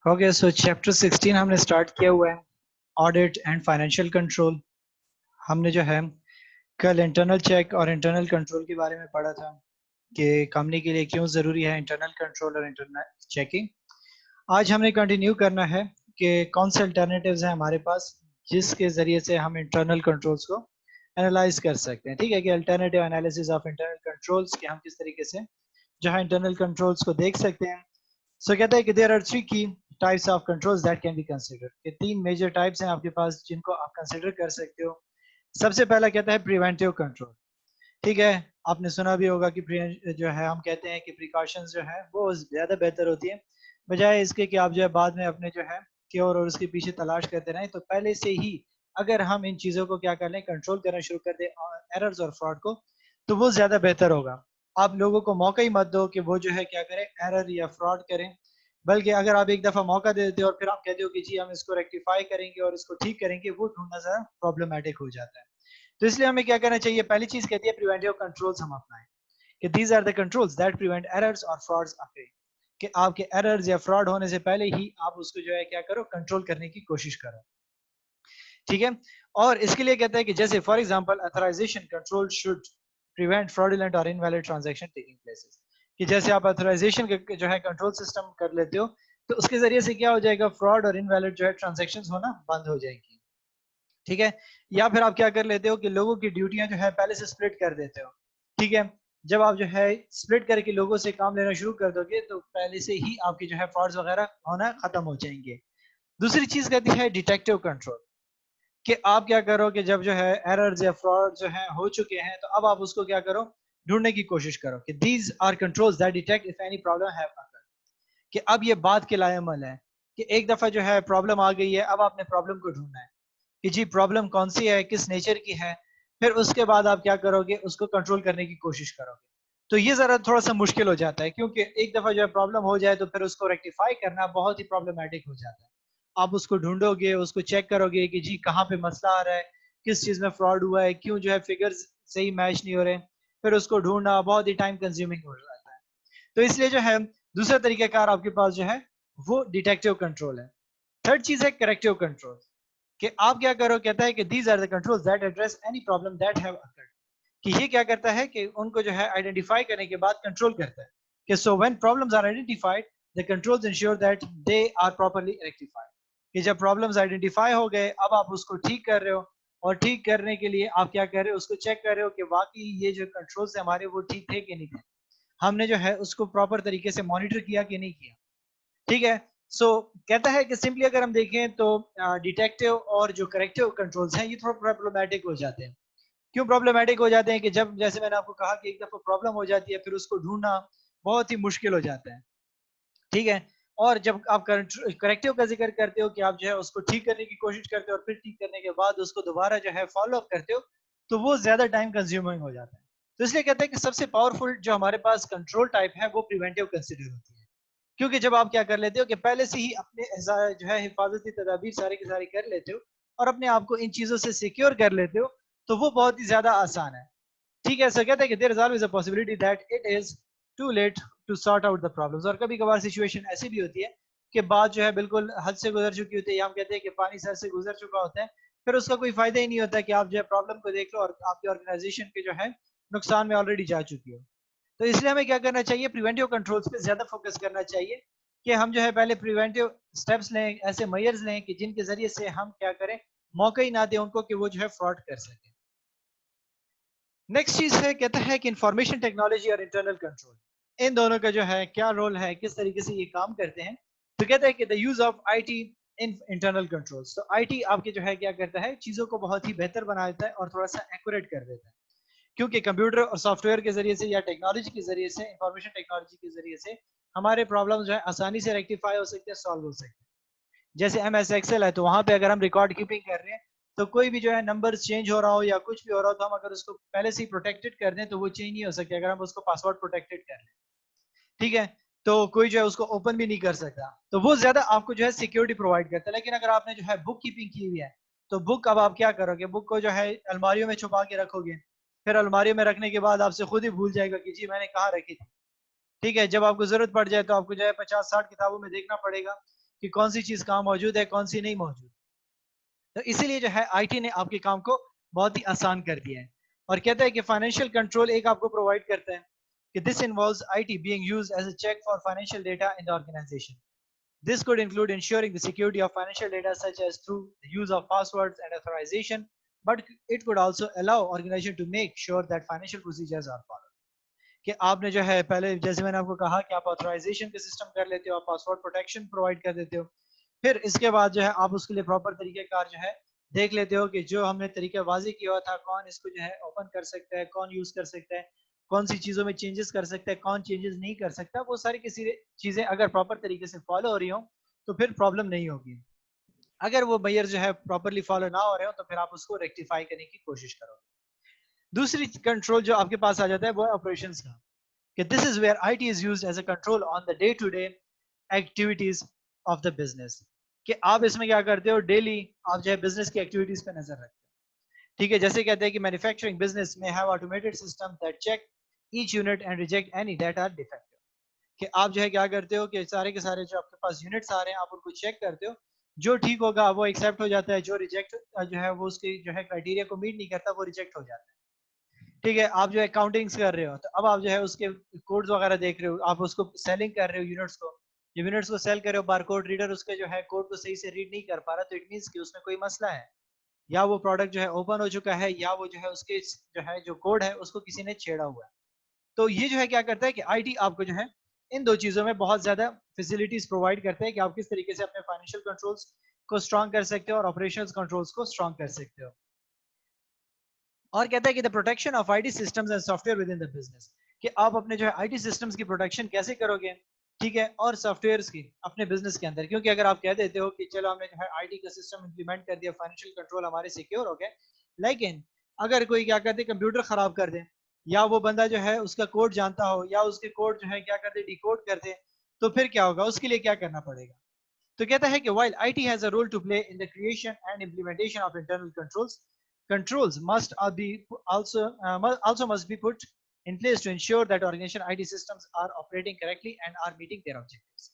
Okay, सो chapter 16 हमने start किया हुआ है, ऑडिट एंड फाइनेंशियल कंट्रोल। हमने जो है कल इंटरनल चेक और इंटरनल कंट्रोल के बारे में पढ़ा था कि कंपनी के लिए क्यों ज़रूरी है इंटरनल कंट्रोल और इंटरनल चेकिंग। आज हमने कंटिन्यू करना है कि कौन से अल्टरनेटिव्स हैं हमारे पास जिसके ज़रिए से हम इंटरनल कंट्रोल्स को एनालाइज कर सकते हैं। ठीक है कि alternative analysis of internal controls कि हम किस तरीके से जो है इंटरनल कंट्रोल्स को देख सकते हैं। सो कहता है कि देयर आर थ्री की types of controls that can be considered, कि तीन मेजर टाइप्स हैं आपके पास जिनको आप कंसीडर कर सकते हो। सबसे पहला कहता है प्रिवेंटिव कंट्रोल। ठीक है, आपने सुना भी होगा कि जो है हम कहते हैं कि प्रिकॉशंस जो है वो ज्यादा बेहतर होती है बजाय इसके कि आप जो है बाद में अपने जो है क्योर और उसके पीछे तलाश करते रहें। तो पहले से ही अगर हम इन चीजों को क्या कर लें, कंट्रोल करना शुरू कर दें एरर्स और फ्रॉड को, तो वो ज्यादा बेहतर होगा। आप लोगों को मौका ही मत दो कि वो जो है क्या करें, एरर या फ्रॉड करें। बल्कि अगर आप एक दफा मौका दे देते हो और फिर आप कहते हो कि जी हम इसको रेक्टिफाई करेंगे और इसको ठीक करेंगे, वो ढूंढना जरा प्रॉब्लमेटिक हो जाता है। तो इसलिए हमें क्या करना चाहिए, पहली चीज कहती है प्रिवेंटिव कंट्रोल्स हम अपनाएं, कि these are the controls that prevent errors और फ्रॉड्स अकरिंग, कि आपके एरर्स या फ्रॉड होने से पहले ही आप उसको जो है क्या करो, कंट्रोल करने की कोशिश करो। ठीक है, और इसके लिए कहता है कि जैसे for example authorisation control should prevent fraudulent और इनवैलिड ट्रांजैक्शन टेकिंग प्लेसेस, कि जैसे आप अथोराइजेशन जो है कंट्रोल सिस्टम कर लेते हो तो उसके जरिए से क्या हो जाएगा, फ्रॉड और इनवैलिड जो है ट्रांजैक्शन होना बंद हो जाएंगी। ठीक है, या फिर आप क्या कर लेते हो कि लोगों की ड्यूटियां जो है पहले से स्प्लिट कर देते हो। ठीक है, जब आप जो है स्प्लिट करके लोगों से काम लेना शुरू कर दोगे तो पहले से ही आपके जो है फ्रॉड्स वगैरह होना खत्म हो जाएंगे। दूसरी चीज कहती है डिटेक्टिव कंट्रोल, कि आप क्या करो कि जब जो है एरर्स या फ्रॉड जो है हो चुके हैं तो अब आप उसको क्या करो, ढूंढने की कोशिश करो, कि these are controls that detect if any problem have occurred, कि अब ये बात के लायमल है कि एक दफा जो है प्रॉब्लम आ गई है, अब आपने प्रॉब्लम को ढूंढना है कि जी प्रॉब्लम कौन सी है, किस नेचर की है। फिर उसके बाद आप क्या करोगे, उसको कंट्रोल करने की कोशिश करोगे। तो ये जरा थोड़ा सा मुश्किल हो जाता है क्योंकि एक दफा जो है प्रॉब्लम हो जाए तो फिर उसको रेक्टिफाई करना बहुत ही प्रॉब्लमेटिक हो जाता है। आप उसको ढूंढोगे, उसको चेक करोगे कि जी कहाँ पे मसला आ रहा है, किस चीज में फ्रॉड हुआ है, क्यों जो है फिगर्स सही मैच नहीं हो रहे। फिर उसको ढूंढना बहुत ही टाइम कंज्यूमिंग हो जाता है। तो इसलिए जो है दूसरा तरीकाकार आपके पास जो है वो डिटेक्टिव कंट्रोल है। थर्ड चीज है करेक्टिव कंट्रोल, कि आप क्या करो, कहता है कि these are the controls that address any problem that have occurred, कि ये क्या करता है कि उनको जो है आइडेंटिफाई करने के बाद कंट्रोल करता है, कि so when problems are identified the controls ensure that they are properly rectified, कि जब प्रॉब्लम्स आइडेंटिफाई हो गए अब आप उसको ठीक कर रहे हो, और ठीक करने के लिए आप क्या कर रहे हो, उसको चेक कर रहे हो कि वाकई ये जो कंट्रोल्स है हमारे वो ठीक थे कि नहीं थे, हमने जो है उसको प्रॉपर तरीके से मॉनिटर किया कि नहीं किया। ठीक है, सो कहता है कि सिंपली अगर हम देखें तो डिटेक्टिव और जो करेक्टिव कंट्रोल्स हैं ये थोड़ा प्रॉब्लमेटिक हो जाते हैं। क्यों प्रॉब्लमेटिक हो जाते हैं, कि जब जैसे मैंने आपको कहा कि एक दफा प्रॉब्लम हो जाती है फिर उसको ढूंढना बहुत ही मुश्किल हो जाता है। ठीक है, और जब आप करेक्टिव का जिक्र करते हो कि आप जो है उसको ठीक करने की कोशिश करते हो और फिर ठीक करने के बाद उसको दोबारा जो है फॉलो अप करते हो, तो वो ज्यादा टाइम कंज्यूमिंग हो जाता है। तो इसलिए कहते हैं कि सबसे पावरफुल जो हमारे पास कंट्रोल टाइप है वो प्रिवेंटिव कंसिडर होती है, क्योंकि जब आप क्या कर लेते हो कि पहले से ही अपने जो है हिफाजती तदाबीर सारी की सारी कर लेते हो और अपने आप को इन चीजों से सिक्योर कर लेते हो, तो वो बहुत ही ज्यादा आसान है। ठीक है, सर कहते हैं कि there is always a possibility that it is too late to sort out the problems, और कभी कभार सिचुएशन ऐसी भी होती है कि बात जो है बिल्कुल हद से गुजर चुकी होती है, या हम कहते हैं कि पानी सर से गुजर चुका होता है, फिर उसका कोई फायदा ही नहीं होता कि आप जो है प्रॉब्लम को देख लो और आपकी ऑर्गेनाइजेशन के जो है नुकसान में ऑलरेडी जा चुकी हो। तो इसलिए हमें क्या करना चाहिए, प्रिवेंटिव कंट्रोल्स पे ज्यादा फोकस करना चाहिए, कि हम जो है पहले प्रिवेंटिव स्टेप्स लें, ऐसे मेयर्स लें कि जिनके जरिए से हम क्या करें, मौका ही ना दें उनको कि वो जो है फ्रॉड कर सके। नेक्स्ट चीज है, कहता है कि इंफॉर्मेशन टेक्नोलॉजी और इंटरनल कंट्रोल, इन दोनों का जो है क्या रोल है, किस तरीके से ये काम करते हैं। तो कहता है कि the use of IT in internal controls, तो आईटी आपके जो है क्या करता है, चीजों को बहुत ही बेहतर बना देता है और थोड़ा सा एक्यूरेट कर देता है, क्योंकि कंप्यूटर और सॉफ्टवेयर के जरिए से या टेक्नोलॉजी के जरिए से, इंफॉर्मेशन टेक्नोलॉजी के जरिए से हमारे प्रॉब्लम जो है आसानी से रेक्टिफाई हो सकते हैं, सॉल्व हो सकते हैं। जैसे एम एस एक्सेल है तो वहां पे अगर हम रिकॉर्ड कीपिंग कर रहे हैं तो कोई भी जो है नंबर चेंज हो रहा हो या कुछ भी हो रहा हो तो हम अगर उसको पहले से ही प्रोटेक्टेड कर दें तो वो चेंज नहीं हो सकती, अगर हम उसको पासवर्ड प्रोटेक्टेड कर लें। ठीक है, तो कोई जो है उसको ओपन भी नहीं कर सकता, तो वो ज्यादा आपको जो है सिक्योरिटी प्रोवाइड करता है। लेकिन अगर आपने जो है बुक कीपिंग की हुई है तो बुक अब आप क्या करोगे, बुक को जो है अलमारियों में छुपा के रखोगे, फिर अलमारियों में रखने के बाद आपसे खुद ही भूल जाएगा कि जी मैंने कहाँ रखी थी। ठीक है, जब आपको जरूरत पड़ जाए तो आपको जो है 50-60 किताबों में देखना पड़ेगा कि कौन सी चीज कहाँ मौजूद है, कौन सी नहीं मौजूद। तो इसीलिए जो है आईटी ने आपके काम को बहुत ही आसान कर दिया है। और कहता है कि फाइनेंशियल कंट्रोल एक आपको प्रोवाइड करता है कि this involves IT being used as a check for financial data in the organisation. This could include ensuring the security of financial data such as through the use of passwords and authorization, but it could also allow organization to make sure that financial procedures are followed. कि आपने जो है पहले जैसे मैंने आपको कहा कि आप ऑथराइजेशन के सिस्टम कर लेते हो, आप पासवर्ड प्रोटेक्शन प्रोवाइड कर देते हो, फिर इसके बाद जो है आप उसके लिए प्रॉपर तरीके कार जो है देख लेते हो कि जो हमने तरीका वाजी किया हुआ था, कौन इसको जो है ओपन कर सकता है, कौन यूज कर सकता है, कौन सी चीजों में चेंजेस कर सकता है, कौन चेंजेस नहीं कर सकता। वो सारी किसी चीजें अगर प्रॉपर तरीके से फॉलो हो रही हो तो फिर प्रॉब्लम नहीं होगी। अगर वो मेजर जो है प्रॉपरली फॉलो ना हो रहे हो तो फिर आप उसको रेक्टिफाई करने की कोशिश करोगे। दूसरी कंट्रोल जो आपके पास आ जाता है वो है ऑपरेशंस का, कि this is where IT is used as a control on the day to day activities of the business. कि आप इसमें क्या करते हो, डेली आप जो है बिजनेस की एक्टिविटीज पे नजर रखते हो। ठीक है, जैसे कहते हैं कि मैन्युफैक्चरिंग बिजनेस में have automated system that check each unit and reject any that are defective. कि आप जो है क्या करते हो कि सारे के सारे जो आपके पास यूनिट्स आ रहे हैं आप उनको चेक करते हो, जो ठीक होगा वो एक्सेप्ट हो जाता है, जो रिजेक्ट जो है वो उसकी जो है क्राइटेरिया को मीट नहीं करता वो रिजेक्ट हो जाता है। ठीक है, आप जो है काउंटिंग्स कर रहे हो तो अब आप जो है उसके कोड्स वगैरह देख रहे हो, आप उसको सेलिंग कर रहे हो यूनिट्स को, यूनिट्स को सेल कर रहे हो, बारकोड रीडर उसके जो है कोड को सही से रीड नहीं कर पा रहा, तो इट मींस कि उसमें कोई मसला है, या वो प्रोडक्ट जो है ओपन हो चुका है, या वो जो है उसके जो है जो कोड है उसको किसी ने छेड़ा हुआ है। तो ये जो है क्या करता है कि आईटी आपको जो है इन दो चीजों में बहुत ज्यादा फैसिलिटीज प्रोवाइड करते हैं कि आप किस तरीके से अपने फाइनेंशियल कंट्रोल्स को स्ट्रॉन्ग कर सकते हो और ऑपरेशनल कंट्रोल्स को स्ट्रॉन्ग कर सकते हो। और कहता है कि the protection of IT systems and software with in the business, कि आप अपने जो है आईटी सिस्टम्स की प्रोटेक्शन कैसे करोगे, ठीक है, और सॉफ्टवेयर्स की अपने बिजनेस के अंदर। क्योंकि अगर आप कह देते हो कि चलो हमने जो है आईटी का सिस्टम इंप्लीमेंट कर दिया, फाइनेंशियल कंट्रोल हमारे सिक्योर हो गए, लेकिन अगर कोई क्या करते कंप्यूटर खराब कर दे, या वो बंदा जो है उसका कोड जानता हो, या उसके कोड जो है क्या करते डिकोड कर दे, तो फिर क्या होगा, उसके लिए क्या करना पड़ेगा। तो कहता है कि while IT has a role to play in the creation and implementation of internal controls, controls must be also must be put in place to ensure that organization IT systems are operating correctly and are meeting their objectives.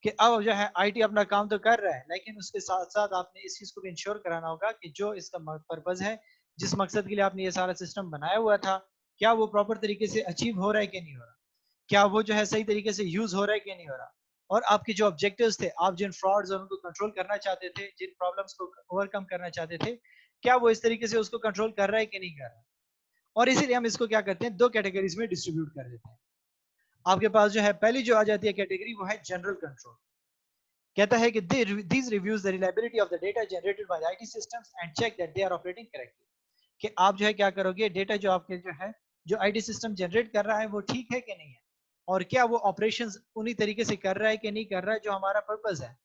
कि अब जो है IT अपना काम तो कर रहा है, लेकिन उसके साथ साथ आपने इस चीज को भी इंश्योर कराना होगा कि जो इसका पर्पज है, जिस मकसद के लिए आपने ये सारा सिस्टम बनाया हुआ था, क्या वो प्रॉपर तरीके से अचीव हो रहा है कि नहीं हो रहा, क्या वो जो है सही तरीके से यूज हो रहा है कि नहीं हो रहा, और आपके जो ऑब्जेक्टिव्स थे, आप जिन फ्रॉड्स और उनको कंट्रोल करना चाहते थे, जिन प्रॉब्लम्स को ओवरकम करना चाहते थे, क्या वो इस तरीके से उसको कंट्रोल कर रहा है कि नहीं कर रहा। और इसीलिए हम इसको क्या करते हैं, दो कैटेगरीज में डिस्ट्रीब्यूट कर देते हैं। आपके पास जो है पहली जो आ जाती है कैटेगरी वो है जनरल कंट्रोल। कहता है कि these reviews the reliability of the data generated by the IT systems and check that they are operating correctly। कि आप जो है क्या करोगे, डेटा जो आपके जो है जो आईटी सिस्टम जनरेट कर रहा है वो ठीक है कि नहीं है, और क्या वो ऑपरेशंस उन्हीं तरीके से कर रहा है कि नहीं कर रहा है जो हमारा पर्पस है।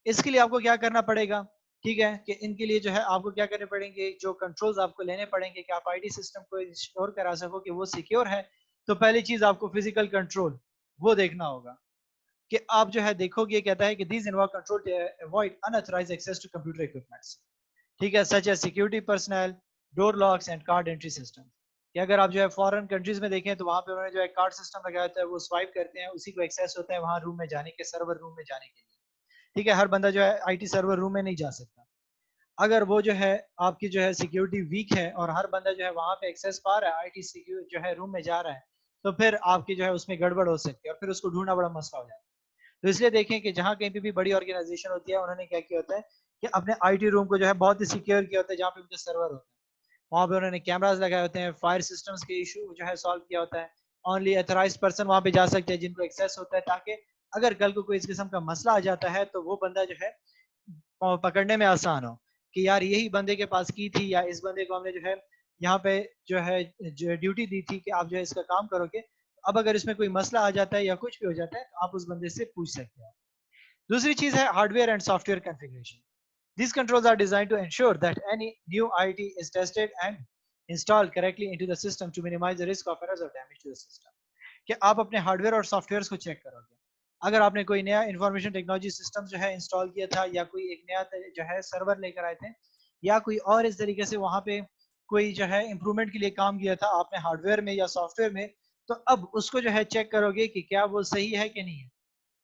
इसके लिए आपको क्या करना पड़ेगा, ठीक है, कि इनके लिए जो है आपको क्या करने पड़ेंगे, जो कंट्रोल्स आपको लेने पड़ेंगे कि आप आईटी सिस्टम को इंश्योर करा सको कि वो सिक्योर है। तो पहली चीज आपको फिजिकल कंट्रोल वो देखना होगा, कि आप जो है देखोगे, कहता है कि these involve control to avoid unauthorized access to computer equipments, ठीक है, such as security personal, door locks and card entry system. कि अगर आप जो है फॉरेन कंट्रीज में देखें तो वहां पे उन्होंने जो है कार्ड सिस्टम लगाया होता है, वो स्वाइप करते हैं, उसी को एक्सेस होता है वहां रूम में जाने के, सर्वर रूम में जाने के लिए। ठीक है, हर बंदा जो है आईटी सर्वर रूम में नहीं जा सकता। अगर वो जो है आपकी जो है सिक्योरिटी वीक है और हर बंदा जो है वहां पे एक्सेस पा रहा है, आईटी सिक्योर जो है रूम में जा रहा है, तो फिर आपकी जो है उसमें गड़बड़ हो सकती है और फिर उसको ढूंढना बड़ा मसला हो जाता है। तो इसलिए देखें कि जहाँ कहीं पे भी बड़ी ऑर्गेनाइजेशन होती है, उन्होंने क्या किया होता है कि अपने आईटी रूम को जो है बहुत ही सिक्योर किया होता है, जहाँ पे उनके सर्वर होते हैं वहां पे उन्होंने कैमराज लगाए होते हैं, फायर सिस्टम्स के इशू जो है सॉल्व किया होता है, ओनली अथोराइज पर्सन वहां पे जा सकते हैं जिनको एक्सेस होता है, ताकि अगर कल को कोई इस किस्म का मसला आ जाता है तो वो बंदा जो है पकड़ने में आसान हो, कि यार यही बंदे के पास की थी, या इस बंदे को हमने जो है यहाँ पे जो है जो ड्यूटी दी थी कि आप जो है इसका काम करोगे, अब अगर इसमें कोई मसला आ जाता है या कुछ भी हो जाता है तो आप उस बंदे से पूछ सकते हो। दूसरी चीज है hardware and software configuration. These controls are designed to ensure that any new IT is tested and installed correctly into the system to minimize the risk of errors or damage to the system। कि आप अपने hardware और software को check करोगे, अगर आपने कोई नया इंफॉर्मेशन टेक्नोलॉजी सिस्टम जो है इंस्टॉल किया था, या कोई एक नया जो है सर्वर लेकर आए थे, या कोई और इस तरीके से वहां पे कोई जो है इंप्रूवमेंट के लिए काम किया था आपने हार्डवेयर में या सॉफ्टवेयर में, तो अब उसको जो है चेक करोगे कि क्या वो सही है कि नहीं है।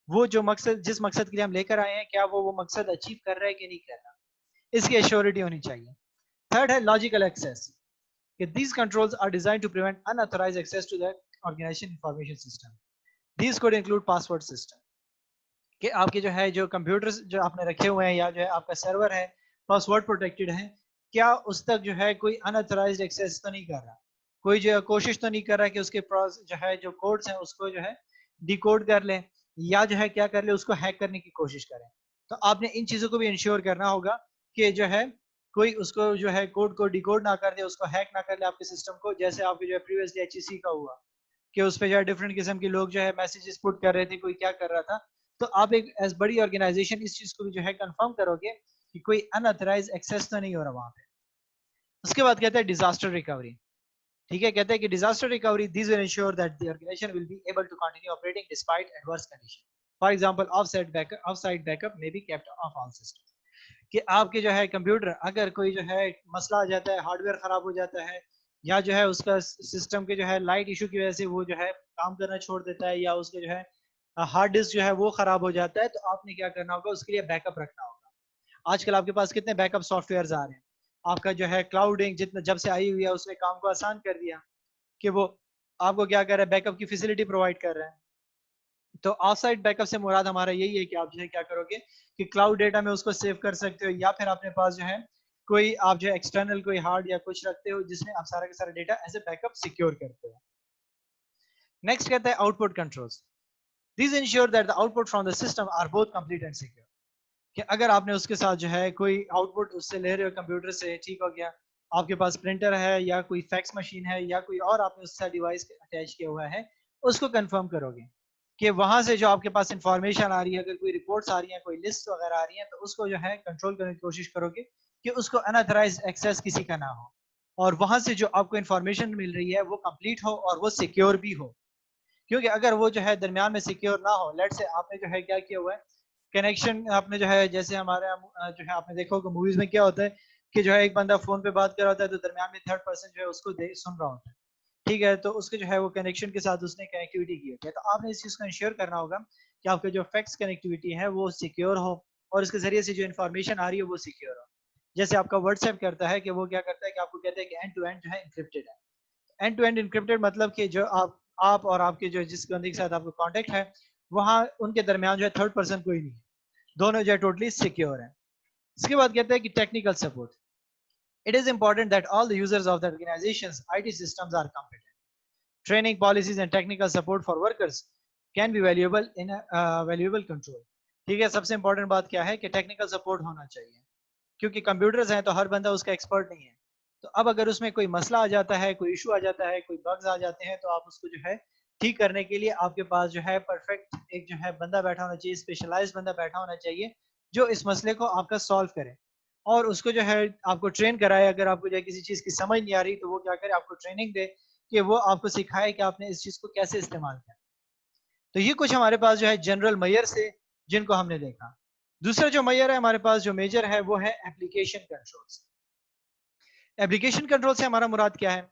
वो जो मकसद, जिस मकसद के लिए हम लेकर आए हैं, क्या वो मकसद अचीव कर रहा है कि नहीं कर रहा, इसकी एश्योरिटी होनी चाहिए। थर्ड है लॉजिकल एक्सेस, कि these controls are designed to prevent unauthorized access to the organization information system. These could include password system, कि आपके जो है जो कंप्यूटर्स जो आपने रखे हुए हैं या जो है आपका सर्वर है पासवर्ड प्रोटेक्टेड है, क्या उस तक जो है कोई अनऑथराइज्ड एक्सेस तो नहीं कर रहा, कोई जो है कोशिश तो नहीं कर रहा कि उसके जो है जो कोड्स हैं उसको जो है डिकोड कर ले, या जो है क्या कर ले उसको हैक करने की कोशिश करें। तो आपने इन चीजों को भी इंश्योर करना होगा कि जो है कोई उसको जो है कोड को डिकोड ना कर दे, उसको हैक ना कर ले आपके सिस्टम को, जैसे आपके जो है प्रीवियसली एचईसी का हुआ कि उस पे जो है डिफरेंट किस्म के लोग जो है मैसेजेस पुट कर रहे थे, कोई क्या कर रहा था। तो आप एक एज बड़ी ऑर्गेनाइजेशन इस चीज को भी जो है कंफर्म करोगे कि कोई अनऑथराइज एक्सेस तो नहीं हो रहा वहां पे। उसके बाद कहते हैं डिजास्टर रिकवरी। ठीक है, कहते हैं कि disaster recovery this will ensure that the organisation will be able to continue operating despite adverse condition. For example off site backup may be kept of all system, कि आपके जो है कंप्यूटर अगर कोई जो है मसला आ जाता है, हार्डवेयर खराब हो जाता है, या जो है उसका सिस्टम के जो है लाइट इशू की वजह से वो जो है काम करना छोड़ देता है, या उसके जो है हार्ड डिस्क जो है वो खराब हो जाता है, तो आपने क्या करना होगा, उसके लिए बैकअप रखना होगा। आजकल आपके पास कितने बैकअप सॉफ्टवेयर आ रहे हैं, आपका जो है क्लाउडिंग जितना जब से आई हुई है उसने काम को आसान कर दिया, कि वो आपको क्या कर रहा है, बैकअप की फैसिलिटी प्रोवाइड कर रहा है। तो ऑफ साइट बैकअप से मुराद हमारा यही है कि आप जो है क्या करोगे कि क्लाउड डेटा में उसको सेव कर सकते हो, या फिर अपने पास जो है कोई आप जो एक्सटर्नल कोई हार्ड या कुछ रखते हो जिसमें आप सारा का सारा data as a backup secure करते हो। नेक्स्ट कहता है output controls. This ensure that the output from the system are both complete and secure, कि अगर आपने उसके साथ जो है कोई आउटपुट उससे ले रहे हो कंप्यूटर से, ठीक हो गया, आपके पास प्रिंटर है या कोई फैक्स मशीन है या कोई और आपने उससे डिवाइस अटैच किया हुआ है, उसको कंफर्म करोगे कि वहां से जो आपके पास इंफॉर्मेशन आ रही है, अगर कोई रिपोर्ट्स आ रही हैं, कोई लिस्ट वगैरह आ रही है, तो उसको जो है कंट्रोल करने की कोशिश करोगे कि उसको अनऑथराइज्ड एक्सेस किसी का ना हो, और वहां से जो आपको इंफॉर्मेशन मिल रही है वो कंप्लीट हो और वो सिक्योर भी हो। क्योंकि अगर वो जो है दरमियान में सिक्योर ना हो, लेट से आपने जो है क्या किया हुआ है, कनेक्शन आपने जो है जैसे हमारे जो है आपने देखा होगा मूवीज में क्या होता है कि जो है एक बंदा फोन पे बात कर रहा होता है तो दरमियान में थर्ड पर्सन जो है उसको सुन रहा होता है, ठीक है, तो उसके जो है वो कनेक्शन के साथ उसने कनेक्टिविटी की होती है। तो आपने इस चीज को इंश्योर करना होगा कि आपका जो फैक्स कनेक्टिविटी है वो सिक्योर हो, और इसके जरिए से जो इन्फॉर्मेशन आ रही है वो सिक्योर हो। जैसे आपका व्हाट्सएप करता है कि वो क्या करता है कि आपको कहता है कि एंड टू एंड जो है इंक्रिप्टेड है। एंड टू एंड इंक्रिप्टेड मतलब कि जो आप और आपके जो जिस बंदे के साथ आपका कांटेक्ट है, वहां उनके दरमियान जो है थर्ड पर्सन कोई नहीं है, दोनों जो है टोटली सिक्योर है। इसके बाद कहते हैं कि technical support. It is important that all the users of the organisations IT systems are competent. Training policies and technical support for workers can be valuable in valuable control. ठीक है, सबसे important बात क्या है कि टेक्निकल सपोर्ट होना चाहिए, क्योंकि कंप्यूटर्स हैं तो हर बंदा उसका एक्सपर्ट नहीं है। तो अब अगर उसमें कोई मसला आ जाता है, कोई इशू आ जाता है, कोई बग्स आ जाते हैं, तो आप उसको जो है ठीक करने के लिए आपके पास जो है परफेक्ट एक जो है बंदा बैठा होना चाहिए, स्पेशलाइज्ड बंदा बैठा होना चाहिए जो इस मसले को आपका सॉल्व करे, और उसको जो है आपको ट्रेन कराए। अगर आपको जो है किसी चीज की समझ नहीं आ रही तो वो क्या करे, आपको ट्रेनिंग दे कि वो आपको सिखाए कि आपने इस चीज को कैसे इस्तेमाल करना। तो ये कुछ हमारे पास जो है जनरल मेजर से जिनको हमने देखा। दूसरा जो मेजर है हमारे पास, जो मेजर है वो है एप्लीकेशन कंट्रोल्स। एप्लीकेशन कंट्रोल से हमारा मुराद क्या है,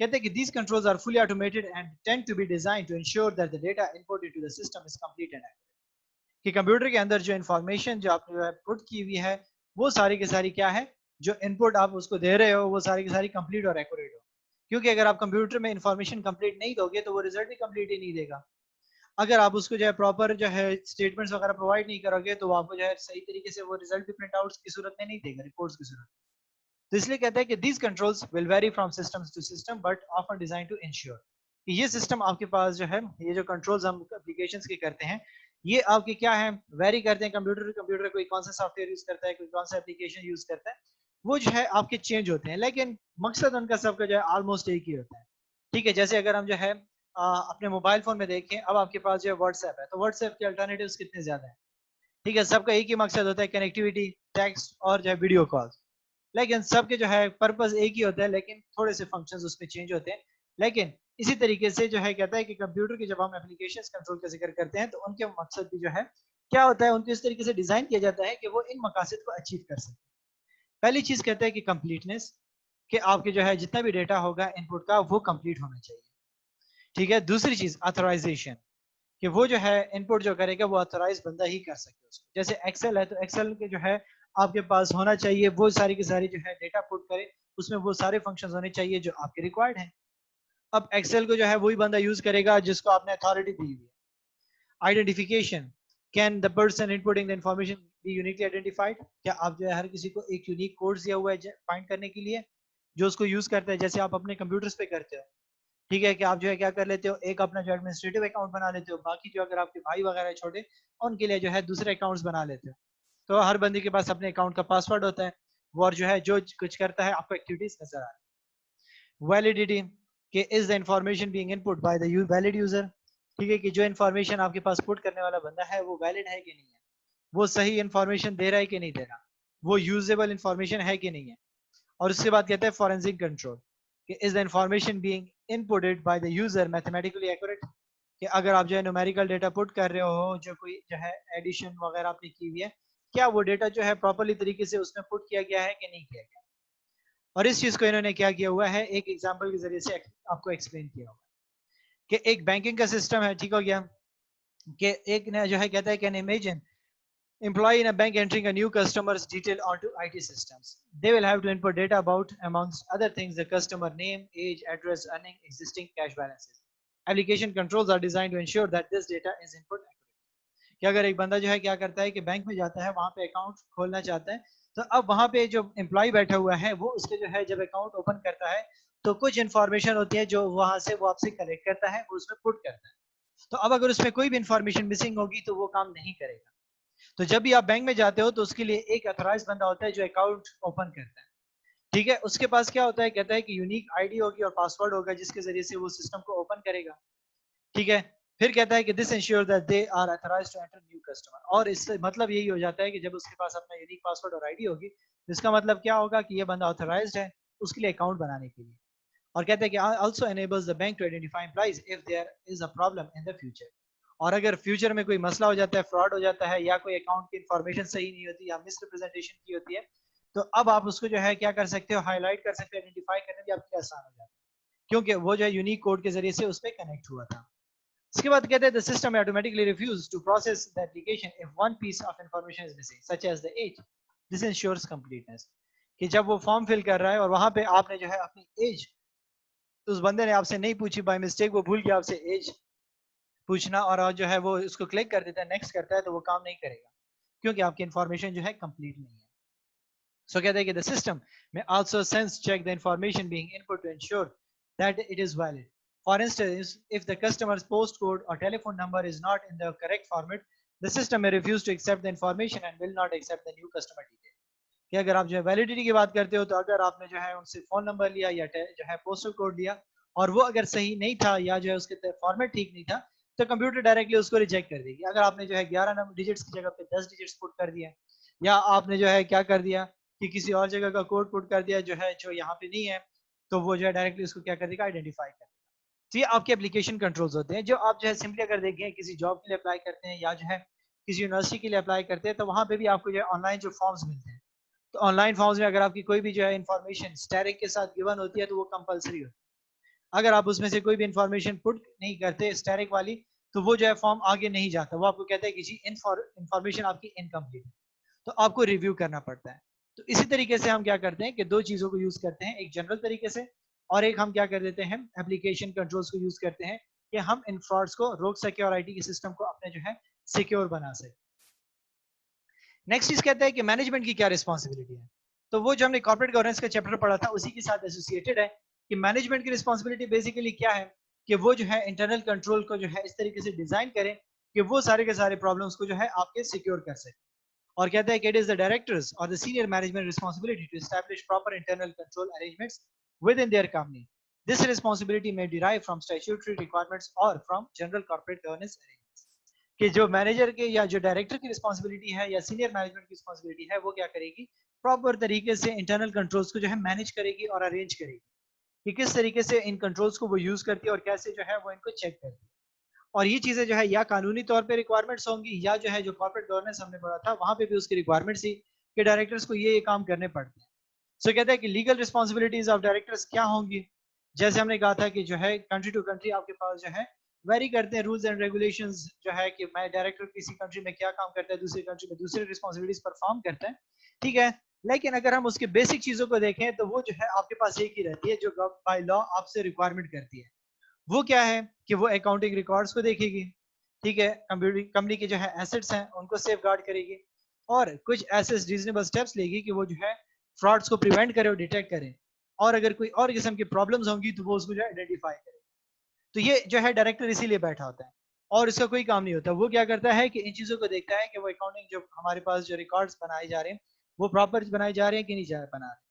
कहते हैं कि these controls are fully automated and tend to be designed to ensure that the data input into the system is complete and accurate। कि कंप्यूटर के अंदर जो इंफॉर्मेशन जो आपने पुट की हुई है वो सारी की सारी क्या है, जो इनपुट आप उसको दे रहे हो वो सारी की सारी कंप्लीट और एक्यूरेट हो। क्योंकि अगर आप कंप्यूटर में इंफॉर्मेशन कंप्लीट नहीं दोगे तो वो रिजल्ट भी कंप्लीट ही नहीं देगा। अगर आप उसको जो है प्रॉपर जो है स्टेटमेंट्स वगैरह प्रोवाइड नहीं करोगे तो वो आपको जो है सही तरीके से वो रिजल्ट भी प्रिंट आउट की सूरत में नहीं देगा, रिपोर्ट्स की सूरत। तो इसलिए कहता है कि these controls will vary from systems to system but often designed to ensure कि ये सिस्टम आपके पास जो है, ये जो कंट्रोल्स हम एप्लीकेशंस के करते हैं, ये आपके क्या है, वेरी करते हैं कंप्यूटर टू कंप्यूटर, कोई कौन सा सॉफ्टवेयर यूज करता है, कोई कौन सा एप्लीकेशन यूज करता है, वो जो है आपके चेंज होते हैं, लेकिन मकसद उनका सबका जो है ऑलमोस्ट एक ही होता है। ठीक है, जैसे अगर हम जो है अपने मोबाइल फोन में देखें, अब आपके पास जो है व्हाट्सएप है, तो व्हाट्सएप के अल्टरनेटिव्स कितने ज्यादा है। ठीक है, सबका एक ही मकसद होता है, कनेक्टिविटी, टेक्स्ट और जो है वीडियो कॉल, लेकिन सबके जो है पर्पस एक ही होता है, लेकिन थोड़े से फंक्शंस उसमें चेंज होते हैं। लेकिन इसी तरीके से जो है कहता है कि कंप्यूटर की जब हम एप्लीकेशंस कंट्रोल का जिक्र करते हैं तो उनके मकसद भी जो है क्या होता है, उनको इस तरीके से डिजाइन किया जाता है कि वो इन मकासद को अचीव कर सके। पहली चीज कहता है कि कंप्लीटनेस, कि आपके जो है जितना भी डेटा होगा इनपुट का वो कंप्लीट होना चाहिए। ठीक है, दूसरी चीज ऑथराइजेशन, कि वो जो है इनपुट जो करेगा वो ऑथराइज बंदा ही कर सके उसको। जैसे एक्सेल है तो एक्सेल के जो है आपके पास होना चाहिए, वो सारी की सारी जो है डेटा पुट करे, उसमें वो सारे फंक्शंस होने चाहिए जो आपके रिक्वायर्ड हैं। अब एक्सेल को जो है वही बंदा यूज करेगा जिसको आपने अथॉरिटी दी हुई है। Identification, can the person inputting the information B uniquely identified, क्या आप जो है हर किसी को एक यूनिक कोड दिया हुआ है फाइंड करने के लिए जो उसको यूज करता है, जैसे आप अपने कंप्यूटर्स पे करते हो। ठीक है कि आप जो है क्या कर लेते हो, एक अपना जो एडमिनिस्ट्रेटिव अकाउंट बना लेते हो, बाकी जो अगर आपके भाई वगैरह छोटे उनके लिए जो है दूसरे अकाउंट्स बना लेते हो। तो हर बंदे के पास अपने अकाउंट का पासवर्ड होता है, वो और जो है जो कुछ करता है आपको एक्टिविटीज नजर आ रही है। वैलिडिटी, कि is the information being input by the valid user, ठीक है कि जो इन्फॉर्मेशन आपके पास पुट करने वाला बंदा है वो वैलिड है कि नहीं है, वो सही इन्फॉर्मेशन दे रहा है कि नहीं दे रहा, वो यूजेबल इन्फॉर्मेशन है कि नहीं है। और उसके बाद कहते हैं फॉरेंसिक कंट्रोल, कि is the information being inputted by the user mathematically accurate, कि अगर आप जो है न्यूमेरिकल डेटा पुट कर रहे हो, जो कोई जो है एडिशन वगैरह आपने की हुई है, क्या वो डेटा जो है प्रॉपरली तरीके से उसमें पुट किया गया है कि नहीं किया गया। और इस चीज को इन्होंने क्या किया हुआ है, एक एग्जांपल के जरिए से आपको एक्सप्लेन किया हुआ है कि एक बैंकिंग का सिस्टम है, ठीक हो गया, कि एक ने जो है कहता है can imagine employee in a bank entering a new customer's detail onto IT systems. They will have to input data about, amongst other things, the customer name, age, address, earning, existing cash balances. Application controls are designed to ensure that this data is input accurately. कि अगर एक बंदा जो है क्या करता है कि बैंक में जाता है, वहां पे अकाउंट खोलना चाहता है, तो अब वहां पे जो एम्प्लॉय बैठा हुआ है वो उसके जो है जब अकाउंट ओपन करता है तो कुछ इन्फॉर्मेशन होती है जो वहां से वो आपसे कलेक्ट करता है, वो उसमें पुट करता है। तो अब अगर उसमें कोई भी इन्फॉर्मेशन मिसिंग होगी तो वो काम नहीं करेगा। तो जब भी आप बैंक में जाते हो तो उसके लिए एक अथोराइज बंदा होता है जो अकाउंट ओपन करता है। ठीक है, उसके पास क्या होता है, कहता है कि यूनिक आईडी होगी और पासवर्ड होगा जिसके जरिए से वो सिस्टम को ओपन करेगा। ठीक है, फिर कहता है कि this ensure that they are authorised to enter new customer, और इससे मतलब यही हो जाता है कि जब उसके पास अपना यूनिक पासवर्ड और आईडी होगी तो इसका मतलब क्या होगा कि ये बंदा ऑथराइज्ड है उसके लिए अकाउंट बनाने के लिए। और कहते हैं कि also enables the bank to identify employees if there is a problem in the future, और अगर फ्यूचर में कोई मसला हो जाता है, फ्रॉड हो जाता है, या कोई अकाउंट की इंफॉर्मेशन सही नहीं होती या मिसरिप्रेजेंटेशन की होती है, तो अब आप उसको जो है क्या कर सकते हो, हाईलाइट कर सकते हो, आइडेंटिफाई करना भी आपके लिए आसान हो जाता है क्योंकि वो जो है यूनिक कोड के जरिए से उस पर कनेक्ट हुआ था। इसके बाद कहते हैं the system automatically refuse to process the application if one piece of information is missing such as the age, this ensures completeness, कि जब वो फॉर्म फिल कर रहा है और वहां पे आपने जो है अपनी एज, तो उस बंदे ने आपसे नहीं पूछी, बाय मिस्टेक वो भूल गया आपसे एज पूछना, और जो है वो इसको क्लिक कर देता है, नेक्स्ट करता है, तो वो काम नहीं करेगा क्योंकि आपकी इंफॉर्मेशन जो है कंप्लीट नहीं है। सो कहते हैं कि द सिस्टम में also sense check the information being input to ensure that it is valid. For instance, if the customers post code और telephone number is not in the correct format, the system में refuse to accept the information and will not accept the new customer detail. कि अगर आप जो है validity की बात करते हो, तो अगर आपने जो है उनसे फोन नंबर लिया या जो है पोस्टल कोड लिया और वो अगर सही नहीं था या जो है उसके फॉर्मेट ठीक नहीं था, तो कंप्यूटर डायरेक्टली उसको रिजेक्ट कर देगी। अगर आपने जो है 11 नंबर डिजिट्स की जगह पे 10 डिजिट्स पुट कर दिया, या आपने जो है क्या कर दिया कि किसी और जगह का कोड पुट कर दिया जो है जो यहाँ पे नहीं है, तो वो जो है डायरेक्टली उसको क्या कर देगा, आइडेंटिफाई कर देगा। तो ये आपके एप्लीकेशन कंट्रोल्स होते हैं जो आप जो है सिंपली अगर देखें किसी जॉब के लिए अप्लाई करते हैं या जो है किसी यूनिवर्सिटी के लिए अप्लाई करते हैं, तो वहाँ पे भी आपको जो है ऑनलाइन जो फॉर्म्स मिलते हैं, तो ऑनलाइन फॉर्म्स में अगर आपकी कोई भी जो है इन्फॉर्मेशन स्टैटिक के साथ गिवन होती है तो वो कंपलसरी होती है। अगर आप उसमें से कोई भी इन्फॉर्मेशन पुट नहीं करते स्टैटिक वाली, तो वो जो है फॉर्म आगे नहीं जाता, वो आपको कहता है कि जी इन्फॉर्मेशन आपकी इनकम्प्लीट है, तो आपको रिव्यू करना पड़ता है। तो इसी तरीके से हम क्या करते हैं कि दो चीजों को यूज करते हैं, एक जनरल तरीके से और एक हम क्या कर देते हैं एप्लीकेशन कंट्रोल्स को यूज करते हैं कि हम इन फ्रॉड्स को रोक सके और आईटी के सिस्टम को अपने जो है सिक्योर बना सके। नेक्स्ट चीज कहता है कि मैनेजमेंट की क्या रिस्पॉन्सिबिलिटी है, तो वो जो हमने कॉर्पोरेट गवर्नेंस का चैप्टर पढ़ा था उसी के साथ एसोसिएटेड है कि मैनेजमेंट की रिस्पॉन्सिबिलिटी बेसिकली क्या है, कि वो जो है इंटरनल कंट्रोल को जो है इस तरीके से डिजाइन करें कि वो सारे के सारे प्रॉब्लम्स को जो है आपके सिक्योर कर सके। और कहता है कि इट इज द डायरेक्टर्स और the senior management responsibility to establish proper internal control arrangements within their company. This responsibility may derive from statutory requirements or from general corporate governance arrangements, कि जो manager के या जो director की responsibility है या senior management की responsibility है, वो क्या करेगी, प्रॉपर तरीके से इंटरनल कंट्रोल्स को जो है मैनेज करेगी और अरेंज करेगी कि किस तरीके से इन कंट्रोल्स को वो यूज करती है और कैसे जो है वो इनको चेक करती है। और ये चीजें जो है या कानूनी तौर पे रिक्वायरमेंट्स होंगी या जो है जो कॉर्पोरेट गवर्नेंस हमने पढ़ा था वहां पे भी उसकी रिक्वायरमेंट्स थी कि डायरेक्टर्स को ये काम करने पड़ते हैं। सो कहता है कि लीगल रिस्पॉन्सिबिलिटीज ऑफ डायरेक्टर्स क्या होंगी, जैसे हमने कहा था कि जो है कंट्री टू कंट्री आपके पास जो है वेरी करते हैं रूल्स एंड रेगुलेशंस, जो है कि मैं डायरेक्टर किसी कंट्री में क्या काम करता है, दूसरी कंट्री में दूसरी रिस्पॉन्सिबिलिटीज परफॉर्म करता है, ठीक है। लेकिन अगर हम उसके बेसिक चीजों को देखें तो वो जो है आपके पास एक ही रहती है जो बाय लॉ आपसे रिक्वायरमेंट करती है। वो क्या है कि वो अकाउंटिंग रिकॉर्ड्स को देखेगी, ठीक है, कंपनी के जो है एसेट्स हैं उनको सेफ गार्ड करेगी, और कुछ ऐसे रीजनेबल स्टेप्स लेगी कि वो जो है फ्रॉड्स को प्रिवेंट करे और डिटेक्ट करे, और अगर कोई और किस्म की प्रॉब्लम्स होंगी तो वो उसको जो है आइडेंटिफाई करे। तो ये जो है डायरेक्टर इसीलिए बैठा होता है, और इसका कोई काम नहीं होता। वो क्या करता है कि इन चीजों को देखता है कि वो अकाउंटिंग जो हमारे पास जो रिकॉर्ड्स बनाए जा रहे हैं वो प्रॉपर बनाए जा रहे हैं कि नहीं जा बना रहे,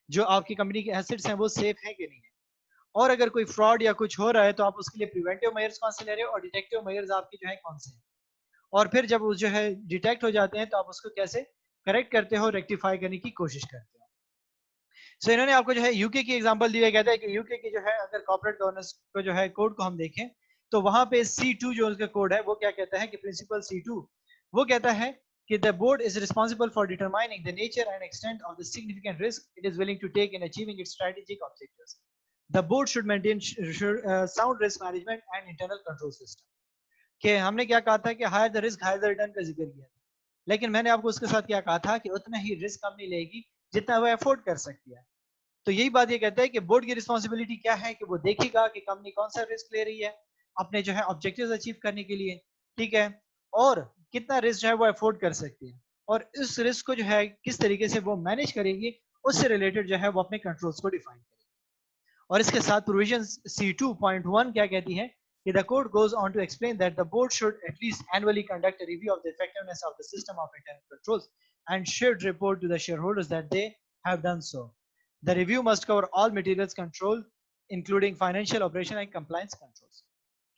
जो आपकी कंपनी के एसेट्स हैं वो सेफ हैं कि नहीं है, और अगर कोई फ्रॉड या कुछ हो रहा है तो आप उसके लिए प्रिवेंटिव मेजर्स कौन से ले रहे हो और डिटेक्टिव मेजर्स आपके जो है कौन से हैं, और फिर जब वो जो है डिटेक्ट हो जाते हैं तो आप उसको कैसे करेक्ट करते हो, रेक्टिफाई करने की कोशिश करते हो। सो इन्होंने आपको जो है यूके की एग्जांपल दी है, कहता है कि यूके की जो है अगर कॉर्पोरेट गवर्नेंस को जो है कोड को हम देखें तो वहां पे C2 जो उसका कोड है वो क्या कहता है कि प्रिंसिपल C2 वो कहता है कि the board is responsible for determining the nature and extent of the significant risk it is willing to take in achieving its strategic objectives. The board should maintain sound risk management and internal control system. कि हमने क्या कहा था कि higher the risk higher the return का जिक्र किया था, लेकिन मैंने आपको उसके साथ क्या कहा था कि उतना ही रिस्क कंपनी लेगी जितना वो अफोर्ड कर सकती है। तो यही बात ये कहता है कि बोर्ड की रिस्पॉन्सिबिलिटी क्या है कि वो देखेगा कि कंपनी कौन सा रिस्क ले रही है अपने जो है ऑब्जेक्टिव्स अचीव करने के लिए, ठीक है, और कितना रिस्क जो है वो अफोर्ड कर सकती है, और इस रिस्क को जो है किस तरीके से वो मैनेज करेगी, उससे रिलेटेड जो है वो अपने कंट्रोल्स को डिफाइन करेगी। और इसके साथ प्रोविजन C2.1 क्या कहती है कि the code goes on to explain that the board should at least annually conduct a review of the effectiveness of the system of internal controls and should report to the shareholders that they have done so. The review must cover all materials control including financial operation and compliance controls.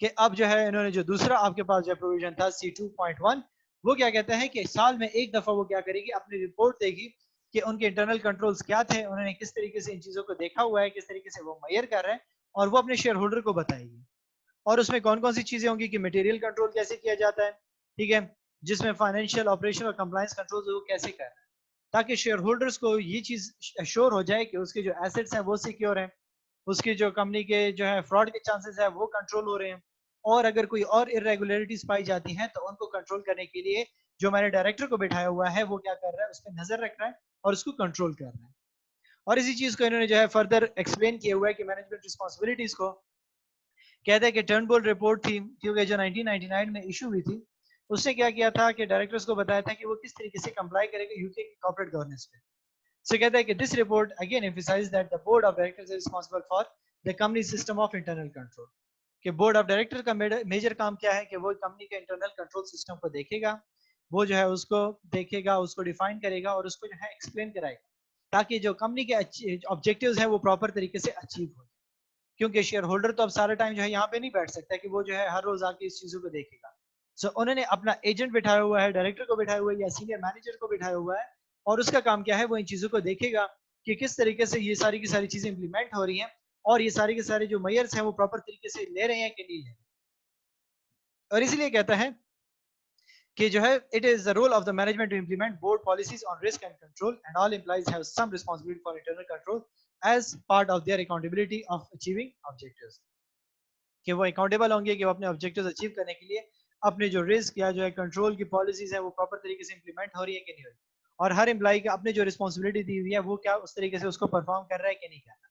कि अब जो है इन्होंने जो दूसरा आपके पास जो provision था C2.1 वो क्या कहता है कि साल में एक दफा वो क्या करेगी अपनी रिपोर्ट देगी कि उनके इंटरनल कंट्रोल्स क्या थे, उन्होंने किस तरीके से इन चीजों को देखा हुआ है, किस तरीके से वो मेजर कर रहे हैं, और वो अपने शेयर होल्डर को बताएगी। और उसमें कौन कौन सी चीजें होंगी कि मटेरियल कंट्रोल कैसे किया जाता है, ठीक है, जिसमें फाइनेंशियल ऑपरेशन और कंप्लायंस कंट्रोल वो कैसे कर रहे हैं, ताकि शेयर होल्डर्स को ये चीज अश्योर हो जाए कि उसके जो एसेट्स हैं वो सिक्योर हैं, उसकी जो कंपनी के जो है फ्रॉड के चांसेस है वो कंट्रोल हो रहे हैं, और अगर कोई और इरेगुलरिटीज पाई जाती हैं तो उनको कंट्रोल करने के लिए जो मैंने डायरेक्टर को बिठाया हुआ है वो क्या कर रहा है, उस पर नजर रख रहा है और उसको कंट्रोल कर रहा है। और इसी चीज को इन्होंने जो है फर्दर एक्सप्लेन किया हुआ है कि मैनेजमेंट रिस्पॉन्सिबिलिटीज को कहते हैं कि टर्नबुल रिपोर्ट थी क्योंकि जो 1999 में इशू हुई थी उसने क्या किया था कि डायरेक्टर्स को बताया था कि वो किस तरीके से कंप्लाई करेगा यूके की कॉर्पोरेट गवर्नेंस पे। सो कहता है कि this report again emphasise that the board of directors is responsible for the company system of internal control. कि बोर्ड ऑफ डायरेक्टर का मेजर काम क्या है कि वो कंपनी के इंटरनल कंट्रोल सिस्टम को देखेगा, वो जो है उसको देखेगा, उसको डिफाइन करेगा और उसको जो है एक्सप्लेन कराएगा, ताकि जो कंपनी के ऑब्जेक्टिव्स हैं वो प्रॉपर तरीके से अचीव हो। क्योंकि शेयर होल्डर तो अब सारा टाइम जो है यहाँ पे नहीं बैठ सकता कि वो जो है हर रोज आके इस चीजों को देखेगा। सो उन्होंने अपना एजेंट बिठाया हुआ है, डायरेक्टर को बिठाया हुआ है या सीनियर मैनेजर को बिठाया हुआ है, और उसका काम क्या है वो इन चीजों को देखेगा कि किस तरीके से ये सारी की सारी चीजें इंप्लीमेंट हो रही हैं और ये सारे के सारे जो मेयर्स हैं वो प्रॉपर तरीके से ले रहे हैं कि नहीं ले रहे। और इसलिए कहता है कि जो है it is the role of the management to implement board policies on risk and control and all employees have some responsibility for internal control as part of their accountability of achieving objectives. कि वो accountable होंगे कि वो अपने objectives achieve करने के लिए अपने जो रिस्क या जो है कंट्रोल की पॉलिसीज है वो प्रॉपर तरीके से इंप्लीमेंट हो रही है कि नहीं हो रही, और हर एम्प्लॉय का अपने जो रिस्पॉन्सिबिलिटी दी हुई है वो क्या उस तरीके से उसको परफॉर्म कर रहा है कि नहीं कर रहा।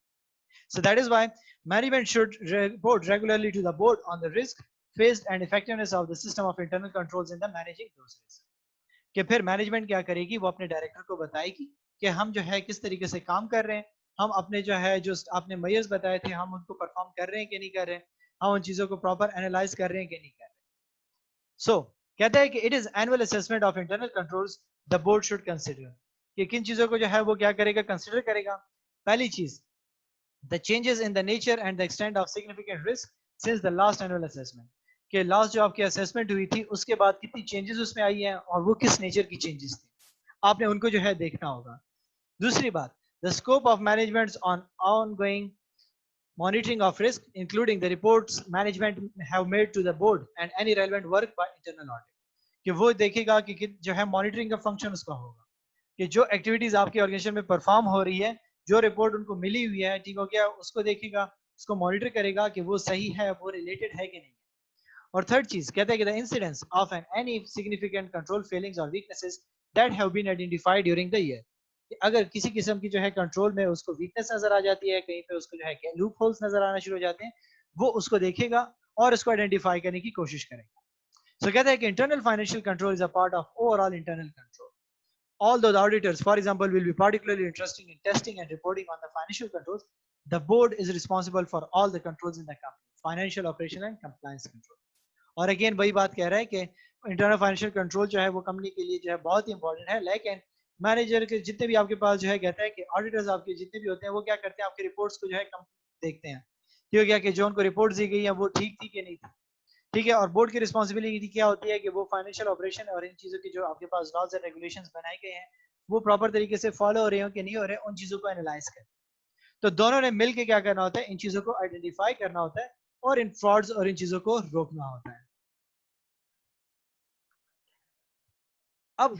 So that is why management should report regularly to the board on the risk faced and effectiveness of the system of internal controls in the managing those risks. कि फिर मैनेजमेंट क्या करेगी वो अपने डायरेक्टर को बताएगी कि हम जो है किस तरीके से काम कर रहे हैं, हम अपने जो है जो आपने मेजर्स बताए थे हम उनको परफॉर्म कर रहे हैं कि नहीं कर रहे हैं, हम उन चीजों को प्रॉपर एनालाइज कर रहे हैं कि नहीं कर रहे। सो कहता है कि it is annual assessment of internal controls the board should consider, कि किन चीजों को जो है वो क्या करेगा, कंसिडर करेगा। पहली चीज the changes in the nature and the extent of significant risk since the last annual assessment, कि लास्ट जो आपकी असेसमेंट हुई थी उसके बाद कितनी चेंजेस उसमें आई हैं और वो किस नेचर की चेंजेस थी, आपने उनको जो है देखना होगा। दूसरी बात, the scope of management on ongoing monitoring of risk including the reports management have made to the board and any relevant work by internal audit, कि वो देखेगा कि जो है मॉनिटरिंग का फंक्शन उसका होगा, कि जो एक्टिविटीज आपकी ऑर्गेनाइजेशन में परफॉर्म हो रही है, जो रिपोर्ट उनको मिली हुई है, ठीक हो गया, उसको देखेगा, उसको मॉनिटर करेगा कि वो सही है, वो रिलेटेड है कि नहीं है। और थर्ड चीज कहता है कि the incidence of an any significant control failings और weaknesses that have been identified during the year, अगर किसी किस्म की जो है कंट्रोल में उसको वीकनेस नजर आ जाती है, कहीं पे उसको जो है लूप होल्स नजर आना शुरू हो जाते हैं, वो उसको देखेगा और उसको आइडेंटिफाई करने की कोशिश करेगा. सो कहता है कि internal financial control is a part of overall internal control. Although the auditors, for example, will be particularly interested in testing and reporting on the financial controls, the board is responsible for all the controls in the company, financial operation and compliance control. और again वही बात कह रहा है कि internal financial control जो है वो कंपनी के लिए जो है बहुत ही इंपॉर्टेंट है. लेकिन मैनेजर के जितने भी आपके पास जो है कहता है कि ऑडिटर्स आपके जितने भी होते हैं वो क्या करते हैं, आपके रिपोर्ट्स को जो है कम देखते हैं कि क्या कि जो उनको रिपोर्ट दी गई है वो ठीक थी कि नहीं थी. ठीक है. और बोर्ड की रिस्पॉन्सिबिलिटी क्या होती है कि वो फाइनेंशियल ऑपरेशन और इन चीज़ों की जो आपके पास लॉज एंड रेगुलेशंस बनाए गए हैं वो प्रॉपर तरीके से फॉलो हो रहे हो कि नहीं हो रहे, उन चीज़ों को एनालाइज करें. तो दोनों ने मिलकर क्या करना होता है, इन चीज़ों को आइडेंटिफाई करना होता है और इन फ्रॉड्स और इन चीज़ों को रोकना होता है. अब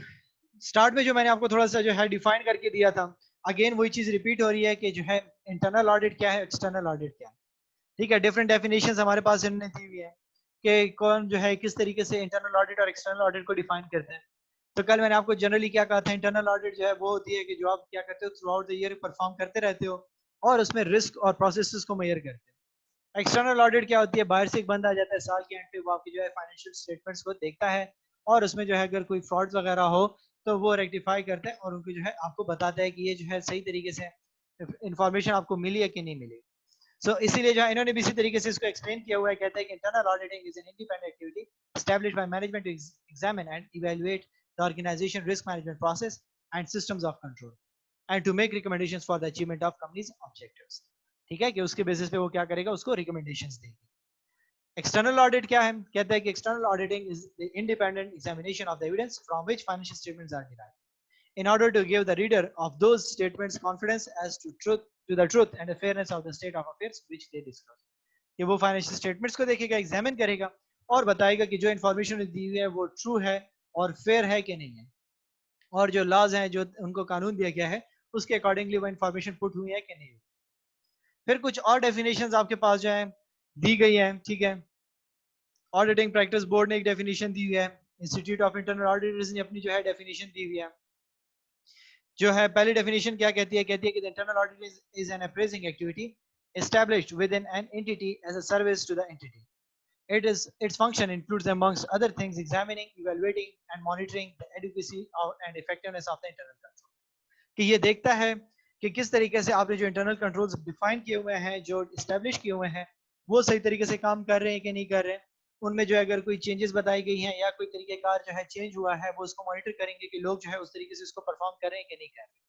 स्टार्ट में जो मैंने आपको थोड़ा सा जो है डिफाइन करके दिया था, अगेन वही चीज रिपीट हो रही है कि जो है इंटरनल ऑडिट क्या है, एक्सटर्नल ऑडिट क्या है. ठीक है. डिफरेंट डेफिनेशंस हमारे पास इन्होंने दी हुई है कि कौन जो है किस तरीके से इंटरनल ऑडिट और एक्सटर्नल ऑडिट को डिफाइन करते हैं. तो कल मैंने आपको जनरली क्या कहा था, इंटरनल ऑडिट जो है वो होती है कि जो आप क्या करते हो through out the year perform करते रहते हो और उसमें रिस्क और प्रोसेसेस को मेजर करते हो. एक्सटर्नल ऑडिट क्या होती है, बाहर से एक बंदा आ जाता है साल के एंड पे, वो आपकी जो है फाइनेंशियल स्टेटमेंट्स को देखता है और उसमें जो है अगर कोई फ्रॉड्स वगैरह हो तो वो रेक्टिफाई करते हैं और उनको जो है आपको बताता है कि ये जो है सही तरीके से इंफॉर्मेशन आपको मिली है कि नहीं मिली. सो इसीलिए जो है इन्होंने भी इसी तरीके से इसको एक्सप्लेन किया हुआ है. कहता है कि internal auditing is an independent activity established by management to examine and evaluate the organization risk management process and systems of control and to make recommendations for the achievement of company's objectives. ठीक है कि उसके basis पे वो क्या करेगा, उसको recommendations देगी. एक्सटर्नल ऑडिट क्या है, कहता है कि external auditing is the independent examination of the evidence from which financial statements are derived in order to give the reader of those statements confidence as to the truth and the fairness of the state of affairs which they disclose. कि वो financial statements को देखेगा, examine करेगा और बताएगा कि जो information दी हुई है वो ट्रू है और फेयर है कि नहीं है, और जो लॉज हैं जो उनको कानून दिया गया है उसके अकॉर्डिंगली वो इन्फॉर्मेशन पुट हुई है कि नहीं. फिर कुछ और डेफिनेशंस आपके पास जो है दी गई है. ठीक है. ऑडिटिंग प्रैक्टिस बोर्ड ने एक डेफिनेशन दी हुई है, इंस्टीट्यूट ऑफ इंटरनल ऑडिटर्स ने अपनी जो है डेफिनेशन दी हुई है. जो है पहली डेफिनेशन क्या कहती है, कहती है कि internal audit is an appraising activity established within an entity as a service to the entity. Its function includes, amongst other things, examining, evaluating, and monitoring the adequacy and effectiveness of the internal control. कि ये देखता है कि किस तरीके से आपने जो इंटरनल कंट्रोल्स डिफाइन किए हुए हैं, जो इस्टेब्लिश किए हुए हैं, वो सही तरीके से काम कर रहे हैं कि नहीं कर रहे हैं. उनमें जो है अगर कोई चेंजेस बताई गई हैं या कोई तरीकेकार जो है चेंज हुआ है, वो उसको मॉनिटर करेंगे कि लोग जो है उस तरीके से उसको परफॉर्म कर रहे हैं कि नहीं कर रहे हैं.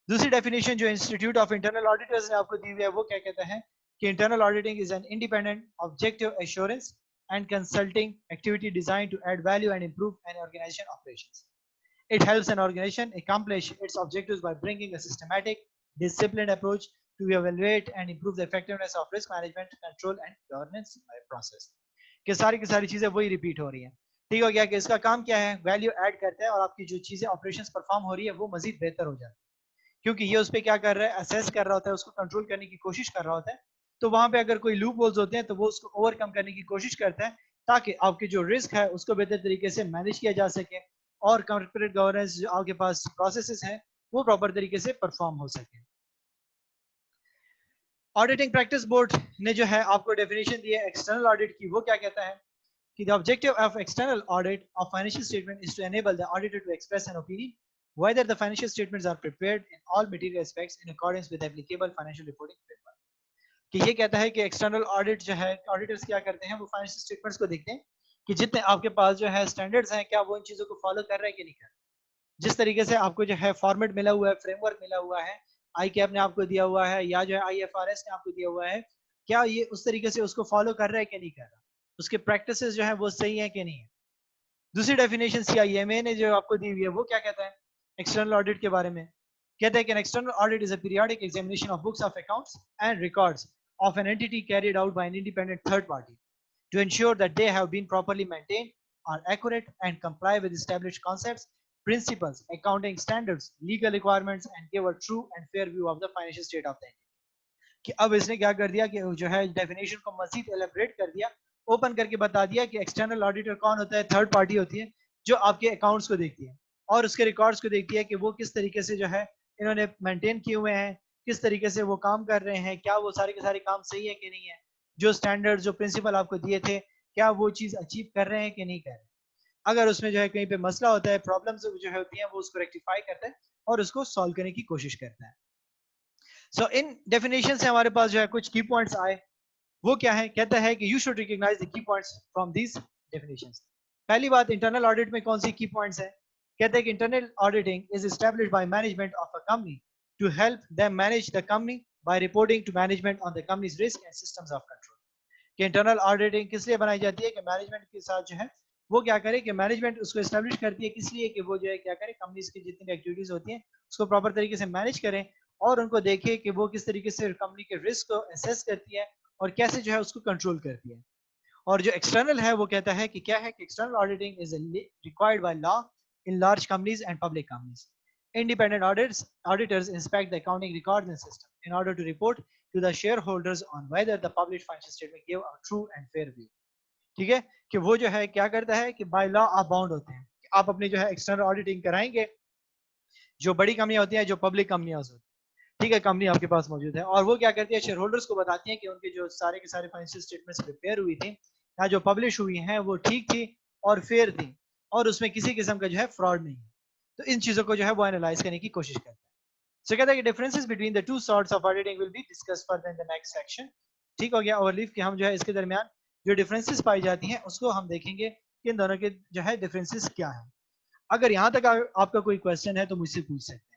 दूसरी डेफिनेशन जो इंस्टीट्यूट ऑफ इंटरनल ऑडिटर्स ने आपको दी हुई है वो क्या कहता है कि internal auditing is an independent objective assurance and consulting activity design to add value and improve an organisation operations. It helps an organization accomplish its objectives by bringing a systematic, disciplined approach to evaluate and improve the effectiveness of risk management, control and governance process. कि सारी की सारी चीजें वही repeat हो रही हैं. ठीक हो गया कि इसका काम क्या है, वैल्यू ऐड करता है और आपकी जो चीजें ऑपरेशंस परफॉर्म हो रही है वो मजीद बेहतर हो जाती है, क्योंकि ये उस पर क्या कर रहा है, असेस कर रहा होता है, उसको कंट्रोल करने की कोशिश कर रहा होता है. तो वहां पे अगर कोई लूप होल्स होते हैं तो वो उसको ओवरकम करने की कोशिश करता है ताकि आपके जो रिस्क है उसको बेहतर तरीके से मैनेज किया जा सके और कॉर्पोरेट गवर्नेंस जो आपके पास प्रोसेसेस हैं वो प्रॉपर तरीके से परफॉर्म हो सके. ऑडिटिंग प्रैक्टिस बोर्ड ने जो है आपको डेफिनेशन दी है एक्सटर्नल ऑडिट की. वो क्या कहता है कि the objective of external audit of financial statement is to enable the auditor to express an opinion whether the financial statements are prepared in all material aspects in accordance with applicable financial reporting framework. कि ये कहता है कि external audit जो है, auditors क्या करते हैं, वो फाइनेंशियल स्टेटमेंट्स को देखते हैं कि जितने आपके पास जो है स्टैंडर्ड्स हैं क्या वो इन चीजों को फॉलो कर रहे हैं कि नहीं कर रहे. जिस तरीके से आपको जो है फॉर्मेट मिला हुआ है, फ्रेमवर्क मिला हुआ है, आई कैप ने आपको दिया हुआ है या जो है IFRS ने आपको दिया हुआ है, क्या ये उस तरीके से उसको फॉलो कर रहा है कि नहीं कर रहा, उसके प्रैक्टिसेस जो है वो सही है कि नहीं है. दूसरी डेफिनेशन CIMA ने जो आपको दी हुई है वो क्या कहता है एक्सटर्नल ऑडिट के बारे में, कहता है कि an external audit is a periodic examination of books of accounts and records of an entity carried out by an independent third party to ensure that they have been properly maintained, are accurate and comply with established concepts, principles, accounting standards, legal requirements and give a true and fair view of the financial state of the entity. कि अब इसने क्या कर दिया कि जो है definition को मजीद एलेबरेट कर दिया ओपन करके बता दिया कि एक्सटर्नल ऑडिटर कौन होता है, थर्ड पार्टी होती है जो आपके अकाउंट्स को देखती है और उसके रिकॉर्ड्स को देखती है कि वो किस तरीके से जो है इन्होंने मेंटेन किए हुए हैं, किस तरीके से वो काम कर रहे हैं, क्या वो सारे के सारे काम सही है कि नहीं है, जो स्टैंडर्ड जो प्रिंसिपल आपको दिए थे क्या वो चीज अचीव कर रहे हैं कि नहीं कर रहे हैं। अगर उसमें जो है कहीं पे मसला होता है, प्रॉब्लम्स जो है होती हैं, वो उसको रेक्टिफाई करता है और उसको सॉल्व करने की कोशिश करता है। सो इन डेफिनेशन से हमारे पास जो है कुछ की पॉइंट्स आए। वो क्या है, कहता है कि you should recognise the key points from these definitions. पहली बात, इंटरनल ऑडिट में कौन सी की पॉइंट्स है? कहते हैं कि internal auditing is established by management of a company to help them manage the company by reporting to management on the company's risk and systems of control. कि इंटरनल ऑडिटिंग किस लिए बनाई जाती है? कि मैनेजमेंट के साथ जो है वो क्या करे कि मैनेजमेंट उसको एस्टेब्लिश करती है, किस लिए कि वो जो है क्या करे, कंपनीज की जितनी एक्टिविटीज होती हैं उसको प्रॉपर तरीके से मैनेज करें और उनको देखे कि वो किस तरीके से कंपनी के रिस्क को असेस करती है और कैसे जो है उसको कंट्रोल करती है। और जो एक्सटर्नल है वो कहता है कि क्या है कि external auditing is required by law in large companies and public companies. Independent auditors inspect the accounting records and system in order to report to the shareholders on whether the published financial statement give a true and fair view। ठीक है, कि वो जो है क्या करता है कि बाय लॉ आप बाउंड होते हैं कि आप अपनी जो है एक्सटर्नल ऑडिटिंग कराएंगे। जो बड़ी कंपनियां होती हैं, जो पब्लिक कंपनियां होती हैं, ठीक है, कंपनी आपके पास मौजूद है और वो क्या करती है, शेयर होल्डर्स को बताती है कि उनके जो सारे के सारे फाइनेंशियल स्टेटमेंट्स प्रिपेयर हुई थी या जो पब्लिश हुई हैं वो ठीक थी और फेयर थी और उसमें किसी किस्म का जो है फ्रॉड नहीं है। तो इन चीजों को जो है वो एनालाइज करने की कोशिश करता है। सो कहता है कि differences between the two sorts of auditing will be discuss further in the next section. ठीक हो गया ओवरलीव कि हम जो है इसके दरमियान जो डिफरेंसेस पाई जाती हैं उसको हम देखेंगे कि इन दोनों के जो है डिफरेंसेस क्या है। अगर यहाँ तक आपका कोई क्वेश्चन है तो मुझसे पूछ सकते हैं।